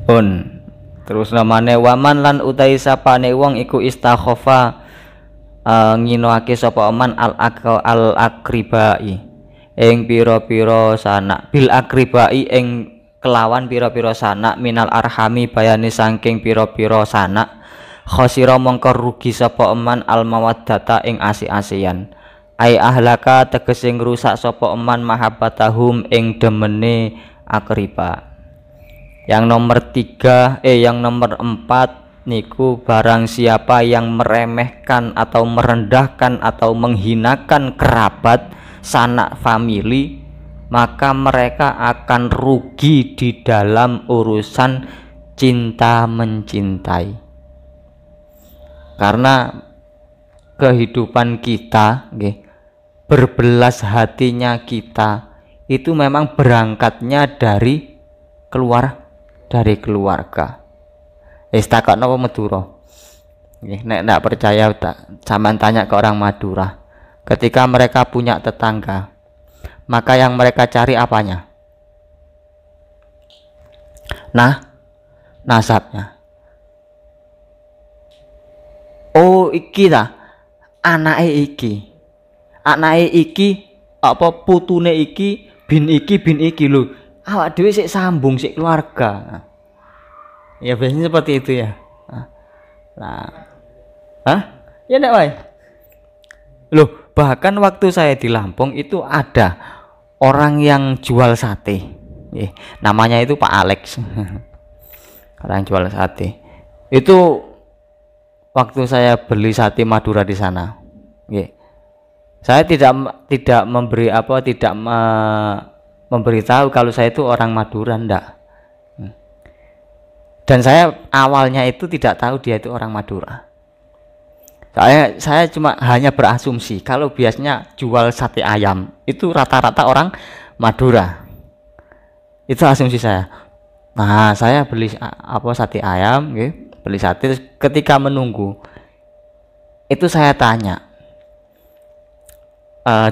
pun. Terus namane waman lan utai sapane wong iku istakhofa nginoake sapa man al akribai ing pira-pira sanak bil akribai ing kelawan pira-pira sanak minal arhami bayane saking pira-pira sanak khosira mongko rugi sapa man al mawaddata ing asih-asihan ai ahlaka tegese ngrusak sapa man mahabbatahum ing demene akriba. Yang nomor 4 niku barang siapa yang meremehkan atau merendahkan atau menghinakan kerabat sanak famili, maka mereka akan rugi di dalam urusan cinta mencintai. Karena kehidupan kita, berbelas hatinya kita itu memang berangkatnya dari keluarga. Takok napa Madura? Nek ndak percaya zaman tanya ke orang Madura. Ketika mereka punya tetangga, maka yang mereka cari apanya? Nasabnya. Oh, iki ta. Anake iki apa putune iki bin iki lho. Awak dhewe sik sambung sik keluarga. Ya biasanya seperti itu ya. Ya enggak wae. Loh, bahkan waktu saya di Lampung itu ada orang yang jual sate. Namanya itu Pak Alex. Orang jual sate. Itu waktu saya beli sate Madura di sana. Saya tidak memberitahu kalau saya itu orang Madura, ndak. Dan saya awalnya itu tidak tahu dia itu orang Madura. Saya cuma hanya berasumsi kalau biasanya jual sate ayam itu rata-rata orang Madura. Itu asumsi saya. Nah, saya beli sate ayam, beli sate. Terus ketika menunggu, itu saya tanya,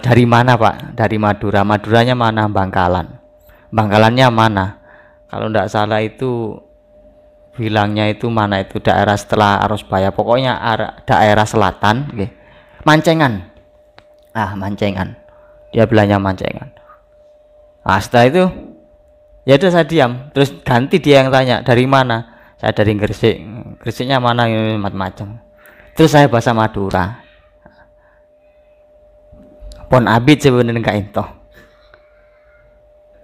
dari mana Pak? Dari Madura. Maduranya mana? Bangkalannya mana? Kalau tidak salah itu bilangnya itu mana itu daerah setelah Arosbaya, pokoknya daerah selatan, Mancengan. Mancengan. Dia bilangnya Mancengan. Setelah itu ya udah saya diam. Terus ganti dia yang tanya, dari mana? Saya dari Gresik. Gresiknya mana? Macam-macam. Terus saya bahasa Madura. Pon abit sebenarnya enggak itu.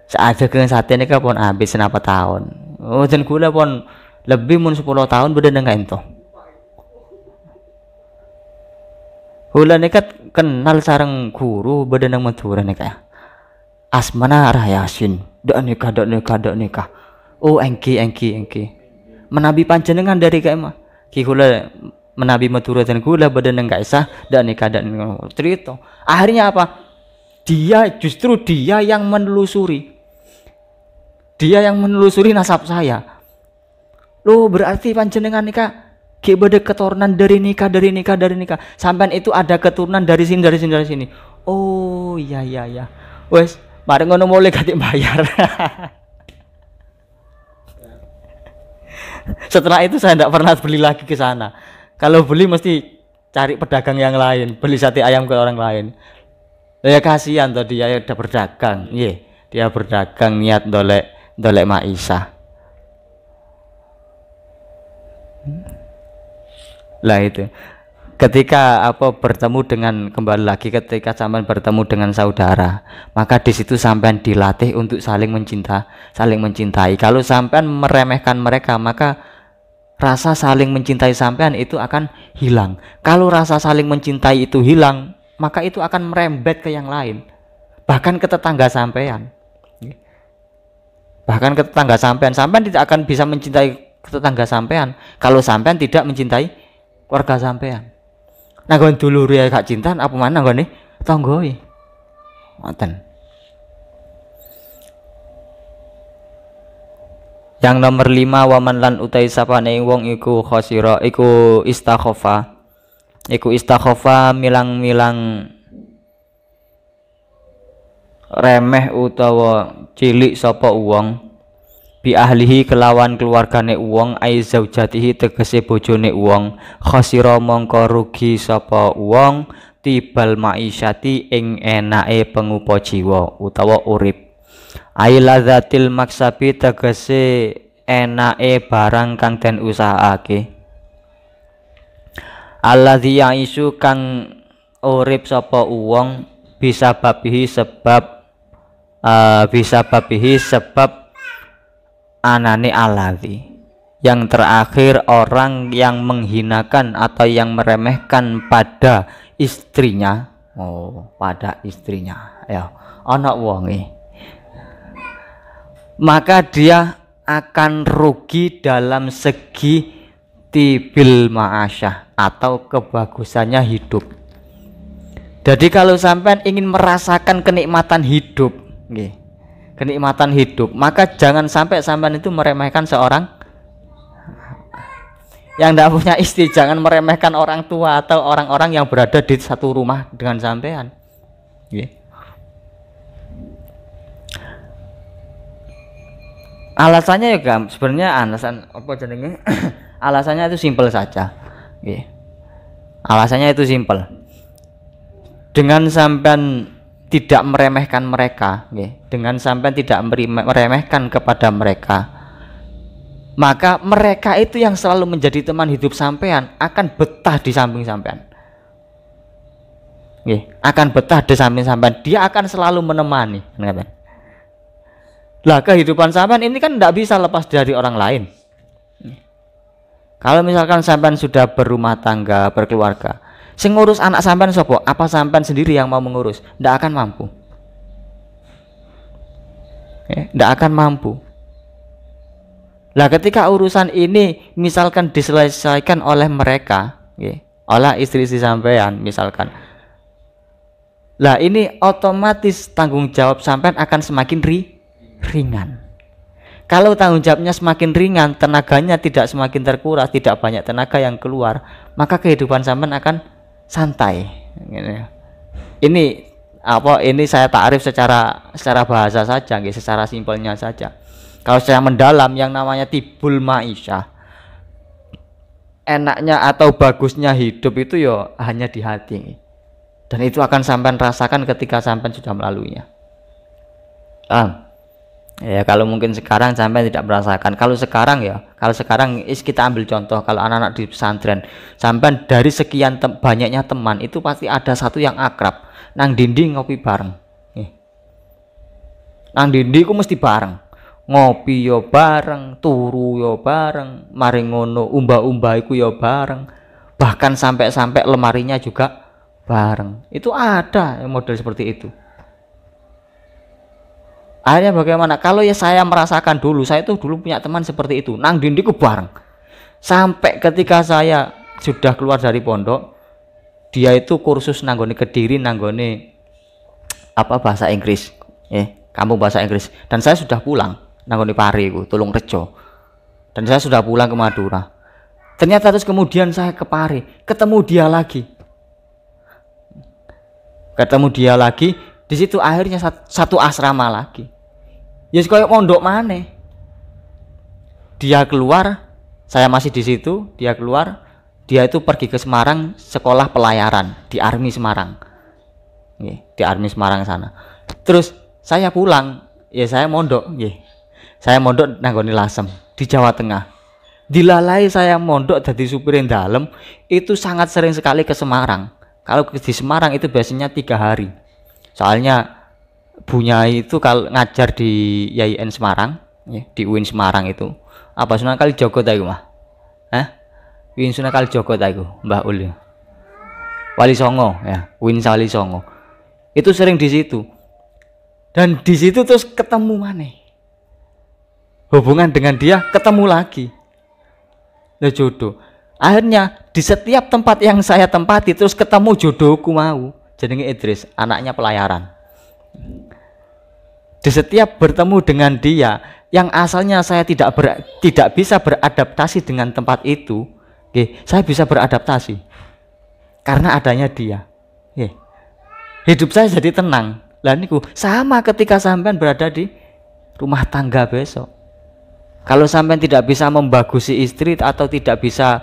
Saat dengan sate ini kan pon abit senapa tahun. Oh, dan gula pon lebih mun 10 tahun beda enggak itu. Gula ini kan kenal sarang guru beda nang Madura nih kayak. Asmana Rayasin. Dak nikah. Oh, engki. Menabi panjenengan dari kayak mah. Ki gula menabi Madura dan gula badan enggak sah dan nikah cerita. Akhirnya apa? Justru dia yang menelusuri nasab saya. Loh, berarti panjenengan nikah ki bade keturunan dari nikah. Sampai itu ada keturunan dari sini. Oh, iya. Wes, mari ngono mulai ganti bayar. Setelah itu saya tidak pernah beli lagi ke sana. Kalau beli mesti cari pedagang yang lain, beli sate ayam ke orang lain. Ya kasihan tuh dia udah berdagang, dia berdagang niat dolek maisha. Lah itu. Ketika kembali lagi ketika sampean bertemu dengan saudara, maka di situ sampean dilatih untuk saling mencintai. Kalau sampean meremehkan mereka, maka rasa saling mencintai sampean itu akan hilang. Kalau rasa saling mencintai itu hilang, maka itu akan merembet ke yang lain, bahkan ke tetangga sampean. Sampean tidak akan bisa mencintai tetangga sampean kalau sampean tidak mencintai keluarga sampean. Nah, gon dulur ya gak cinta apa mana gon tanggoi. Ngoten. Yang nomor 5 waman lan utai sapane wong iku khosira iku istakhofa milang-milang remeh utawa cilik sapa wong bi ahlihi kelawan keluargane wong ai zaujatihi tegese bojone wong khosira mongko rugi sapa wong tibal maisyati ing enake pengupo jiwa utawa urip ai ladzatil maksabi tegese enake barang kang den usahakake alladzi yaisu kang urip sapa wong bisa babihi sebab anane alladzi yang terakhir orang yang menghinakan atau yang meremehkan pada istrinya pada istrinya ya anak wonge maka dia akan rugi dalam segi tibil ma'asyah atau kebagusannya hidup. Jadi kalau sampean ingin merasakan kenikmatan hidup kenikmatan hidup, maka jangan sampai sampean itu meremehkan seorang yang tidak punya istri. Jangan meremehkan orang tua atau orang-orang yang berada di satu rumah dengan sampean. Alasannya ya sebenarnya alasan apa jenenge? Alasannya itu simpel saja. Alasannya itu simpel. Dengan sampean tidak meremehkan mereka, dengan sampai tidak meremehkan kepada mereka, maka mereka itu yang selalu menjadi teman hidup sampean akan betah di samping sampean, akan betah di samping sampean, dia akan selalu menemani. Lah kehidupan sampean ini kan tidak bisa lepas dari orang lain. Kalau misalkan sampean sudah berumah tangga, berkeluarga, sing ngurus anak sampean sopo? Apa sampean sendiri yang mau mengurus? Ndak akan mampu. Ndak akan mampu. Lah ketika urusan ini misalkan diselesaikan oleh mereka, oleh istri-istri sampean misalkan. Lah ini otomatis tanggung jawab sampean akan semakin ringan. Kalau tanggung jawabnya semakin ringan, tenaganya tidak semakin terkuras, tidak banyak tenaga yang keluar, maka kehidupan sampean akan santai. Ini apa? Ini saya takrif secara bahasa saja, secara simpelnya saja. Kalau saya mendalam, yang namanya tibul ma'isyah, enaknya atau bagusnya hidup itu ya hanya di hati, dan itu akan sampean rasakan ketika sampean sudah melaluinya. Ya kalau mungkin sekarang sampai tidak merasakan. Kalau sekarang kita ambil contoh, kalau anak-anak di pesantren, sampai dari sekian banyaknya teman itu pasti ada satu yang akrab. Nang dindi ngopi bareng. Nang dindi ku mesti bareng. Ngopi yo bareng, turu yo bareng, mari ngono umba-umba iku yo bareng. Bahkan sampai lemarinya juga bareng. Itu ada model seperti itu. Akhirnya bagaimana? Kalau ya saya merasakan dulu, saya itu dulu punya teman seperti itu, nang dindiku bareng. Sampai ketika saya sudah keluar dari pondok, dia itu kursus nanggone Kediri, nanggone apa bahasa Inggris, kamu bahasa Inggris. Dan saya sudah pulang nanggone Pari itu, Tulung Rejo. Dan saya sudah pulang ke Madura. Ternyata terus kemudian saya ke Pari, ketemu dia lagi. Di situ akhirnya satu asrama lagi. Ya kayak mondok maneh. Dia keluar, saya masih di situ, dia keluar, dia itu pergi ke Semarang sekolah pelayaran di Army Semarang. Di Army Semarang sana. Terus saya pulang, ya saya mondok, saya mondok nanggone Lasem di Jawa Tengah. Dilalai saya mondok jadi supirin dalem itu sangat sering sekali ke Semarang. Kalau di Semarang itu biasanya 3 hari. Soalnya Bunyai itu kalau ngajar di YIN Semarang, di UIN Semarang itu apa Sunan Kalijogo ta iku mah? UIN Sunan Kalijogo ta iku, Mbah Ul. Wali Songo ya, UIN Wali Songo. Itu sering di situ. Dan di situ terus ketemu maneh. Hubungan dengan dia ketemu lagi. Lah jodoh. Akhirnya di setiap tempat yang saya tempati terus ketemu jodohku mau. Jenenge Idris, anaknya pelayaran. Di setiap bertemu dengan dia yang asalnya saya tidak bisa beradaptasi dengan tempat itu, saya bisa beradaptasi karena adanya dia. Hidup saya jadi tenang. Lah niku sama ketika sampean berada di rumah tangga besok. Kalau sampean tidak bisa membagusi istri atau tidak bisa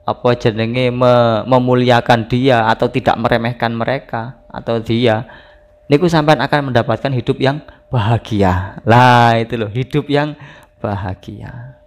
apa jenenge memuliakan dia atau tidak meremehkan mereka atau dia, niku sampean akan mendapatkan hidup yang bahagia. Lah itu loh, hidup yang bahagia.